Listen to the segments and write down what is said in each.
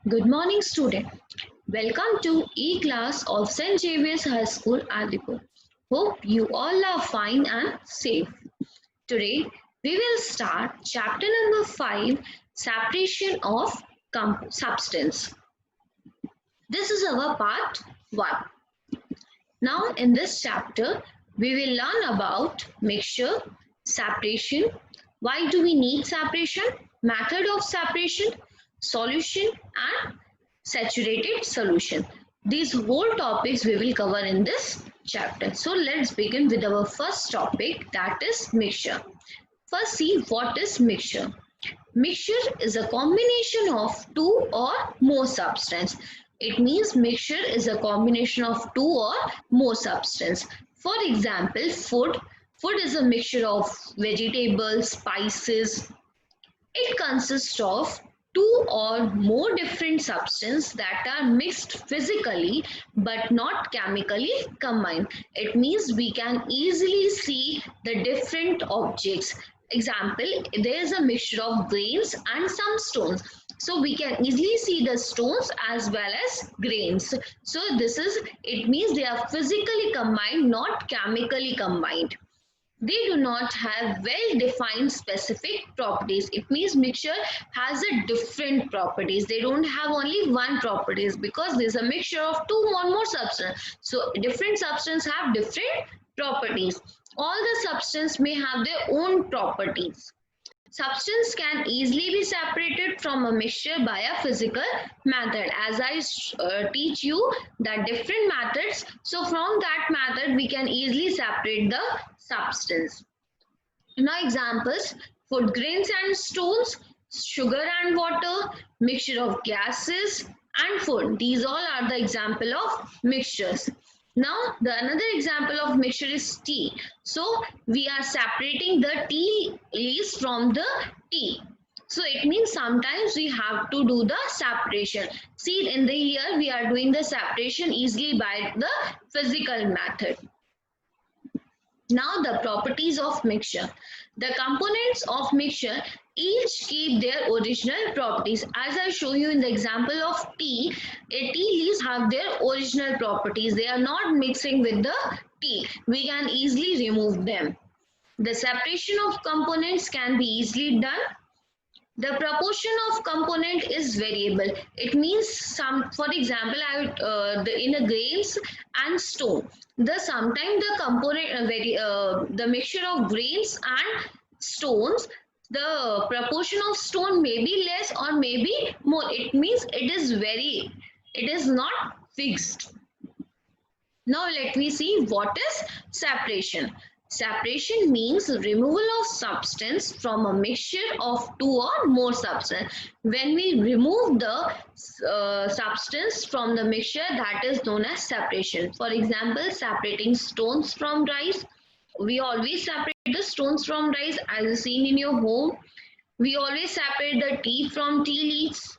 Good morning, student. Welcome to E-class of St. Xavier's High School, Adipur. Hope you all are fine and safe. Today, we will start chapter number 5, Separation of Substance. This is our part 1. Now, in this chapter, we will learn about mixture, separation, why do we need separation, method of separation, solution and saturated solution. These whole topics we will cover in this chapter. So let's begin with our first topic, that is mixture. First, see what is mixture. Mixture is a combination of two or more substance. It means mixture is a combination of two or more substance. For example, food. Food is a mixture of vegetables, spices. It consists of two or more different substances that are mixed physically but not chemically combined. It means we can easily see the different objects. Example, there is a mixture of grains and some stones. So we can easily see the stones as well as grains. So it means they are physically combined, not chemically combined. They do not have well-defined specific properties. It means mixture has a different properties. They don't have only one properties because there's a mixture of two or more substance. So different substance have different properties. All the substance may have their own properties. Substance can easily be separated from a mixture by a physical method. As I teach you the different methods, so from that method we can easily separate the substance. Now examples, food grains and stones, sugar and water, mixture of gases and food. These all are the example of mixtures. Now the another example of mixture is tea. So we are separating the tea leaves from the tea. So it means sometimes we have to do the separation. See, in the here we are doing the separation easily by the physical method. Now the properties of mixture. The components of mixture each keep their original properties. As I show you in the example of tea, tea leaves have their original properties. They are not mixing with the tea. We can easily remove them. The separation of components can be easily done. The proportion of component is variable. It means for example, in a grains and stone, sometimes the component the mixture of grains and stones, the proportion of stone may be less or maybe more. It means it is not fixed. Now let me see what is separation. Separation means removal of substance from a mixture of two or more substance. When we remove the substance from the mixture, that is known as separation. For example, separating stones from rice. We always separate the stones from rice, as seen in your home. We always separate the tea from tea leaves.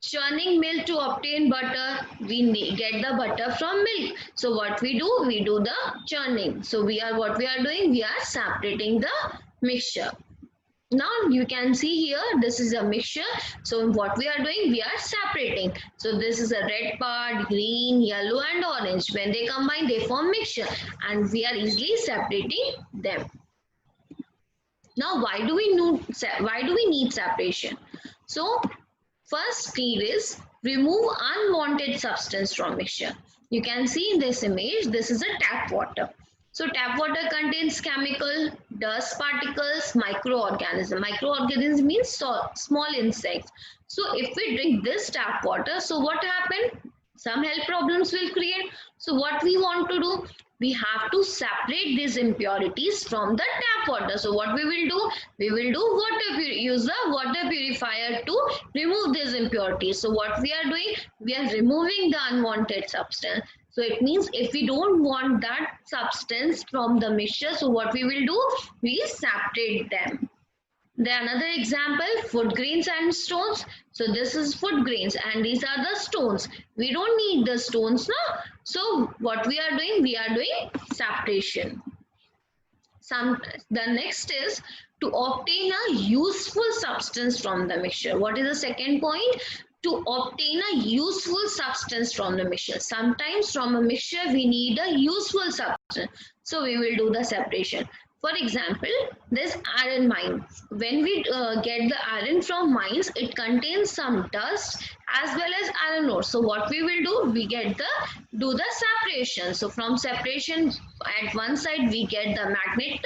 Churning milk to obtain butter, we get the butter from milk. So what we do the churning. So we are separating the mixture. Now you can see here, this is a mixture. So what we are doing, we are separating. So this is a red part, green, yellow and orange. When they combine, they form mixture and we are easily separating them. Now why do we need separation? So first need is remove unwanted substance from mixture. You can see in this image, this is a tap water. So tap water contains chemical, dust particles, microorganisms. Microorganisms means small insects. So if we drink this tap water, so what happened? Some health problems will create. So what we want to do? We have to separate these impurities from the tap water. So what we will do? We will use the water purifier to remove these impurities. So what we are doing? We are removing the unwanted substance. So it means if we don't want that substance from the mixture, so what we will do? We separate them. Then another example, food grains and stones. So this is food grains and these are the stones. We don't need the stones now. So what we are doing? We are doing separation. The next is to obtain a useful substance from the mixture. What is the second point? to obtain a useful substance from the mixture. Sometimes from a mixture we need a useful substance. So we will do the separation. For example, this iron mine. When we get the iron from mines, it contains some dust as well as iron ore. So what we will do, we do the separation. So from separation, at one side we get the magnet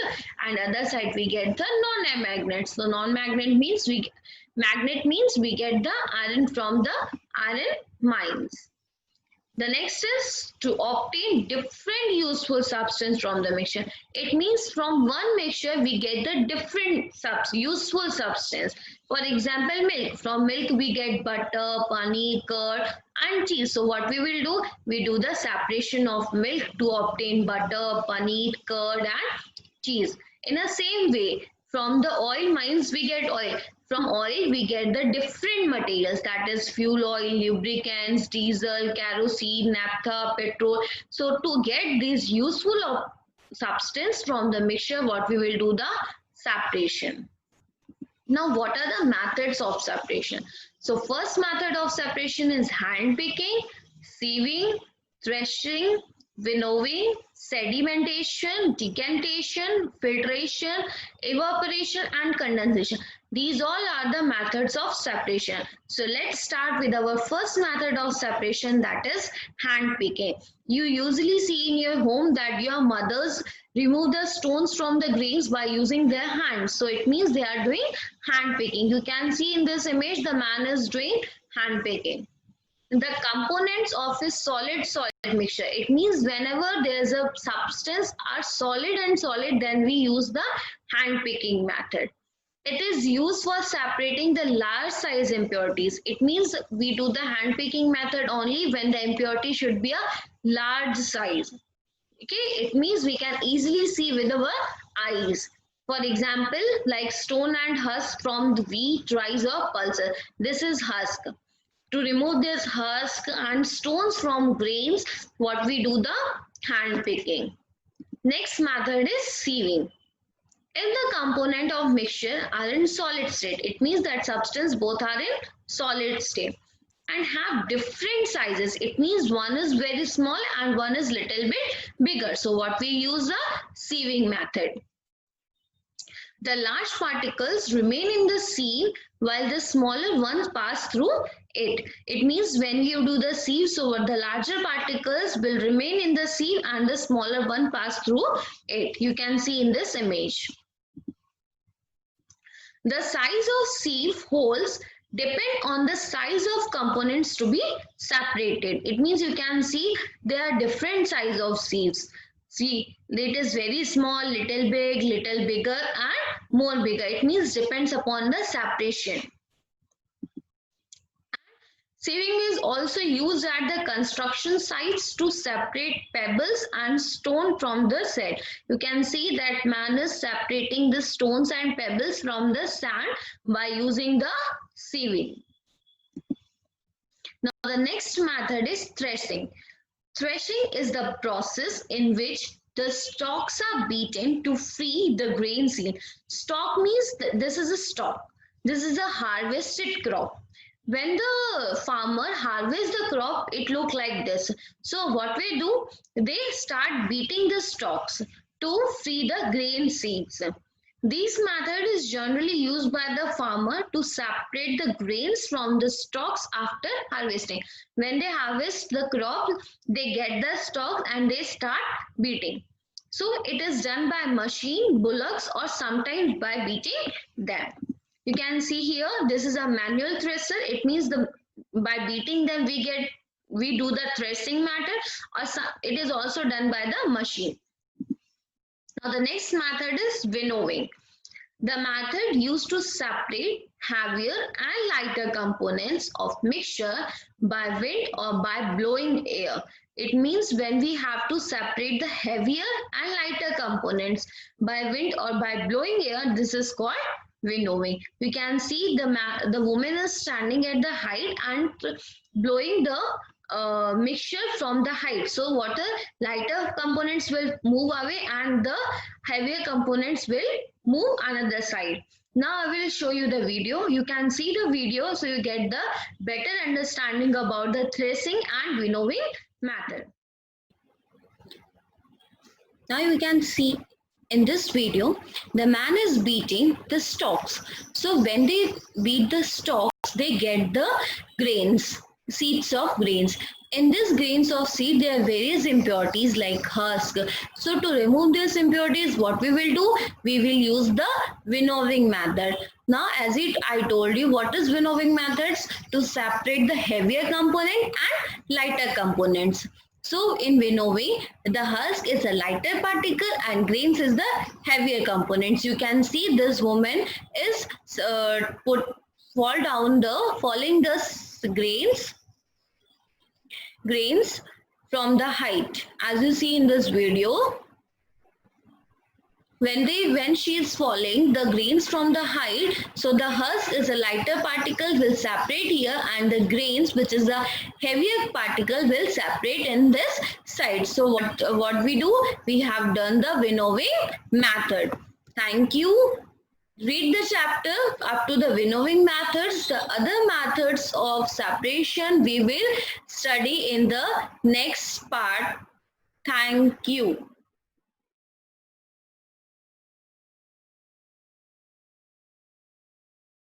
and other side we get the non-magnet. So non-magnet means we get the iron from the iron mines. The next is to obtain different useful substance from the mixture. It means from one mixture we get the different useful substance. For example, milk. From milk we get butter, paneer, curd and cheese. So what we will do? We do the separation of milk to obtain butter, paneer, curd and cheese. In the same way, from the oil mines we get oil. From oil we get the different materials, that is fuel oil, lubricants, diesel, kerosene, naphtha, petrol. So to get this useful substance from the mixture, what we will do the separation. Now what are the methods of separation? So first method of separation is hand picking, sieving, threshing, winnowing, sedimentation, decantation, filtration, evaporation and condensation. These all are the methods of separation. So let's start with our first method of separation, that is hand picking. You usually see in your home that your mothers remove the stones from the grains by using their hands. So it means they are doing hand picking. You can see in this image the man is doing hand picking. The components of a solid mixture. It means whenever there is a substance are solid and solid, then we use the hand picking method. It is used for separating the large size impurities. It means we do the hand picking method only when the impurity should be a large size. Okay, it means we can easily see with our eyes. For example, like stone and husk from the wheat, rice or pulses. This is husk. To remove this husk and stones from grains, what we do the hand picking. Next method is sieving. If the component of mixture are in solid state, it means that substance both are in solid state and have different sizes. It means one is very small and one is little bit bigger. So what we use the sieving method. The large particles remain in the sieve while the smaller ones pass through it. It means when you do the sieve, so the larger particles will remain in the sieve and the smaller one pass through it. You can see in this image. The size of sieve holes depend on the size of components to be separated. It means you can see there are different size of sieves. See, it is very small, little big, little bigger and more bigger. It means depends upon the separation. Sieving is also used at the construction sites to separate pebbles and stone from the sand. You can see that man is separating the stones and pebbles from the sand by using the sieving. Now the next method is threshing. Threshing is the process in which the stalks are beaten to free the grain seed. Stalk means this is a stalk. This is a harvested crop. When the farmer harvests the crop, it looks like this. So what we do, they start beating the stalks to free the grain seeds. This method is generally used by the farmer to separate the grains from the stalks after harvesting. When they harvest the crop, they get the stalks and they start beating. So it is done by machine, bullocks or sometimes by beating them. You can see here, this is a manual thresher. It means by beating them we do the threshing method, or it is also done by the machine. Now the next method is winnowing. The method used to separate heavier and lighter components of mixture by wind or by blowing air. It means when we have to separate the heavier and lighter components by wind or by blowing air, this is called winnowing. We can see the woman is standing at the height and blowing the mixture from the height. So water lighter components will move away and the heavier components will move another side. Now I will show you the video. You can see the video so you get the better understanding about the threshing and winnowing method. Now you can see in this video, the man is beating the stalks. So when they beat the stalks, they get the grains, seeds of grains. In these grains of seed, there are various impurities like husk. So to remove these impurities, what we will do? We will use the winnowing method. Now, as I told you, what is winnowing methods? To separate the heavier component and lighter components. So in winnowing, the husk is a lighter particle and grains is the heavier components. You can see this woman is falling the grains from the height. As you see in this video, when she is falling the grains from the height, so the husk is a lighter particle will separate here and the grains, which is a heavier particle, will separate in this side. So what we do, we have done the winnowing method. Thank you. Read the chapter up to the winnowing methods. The other methods of separation we will study in the next part. Thank you.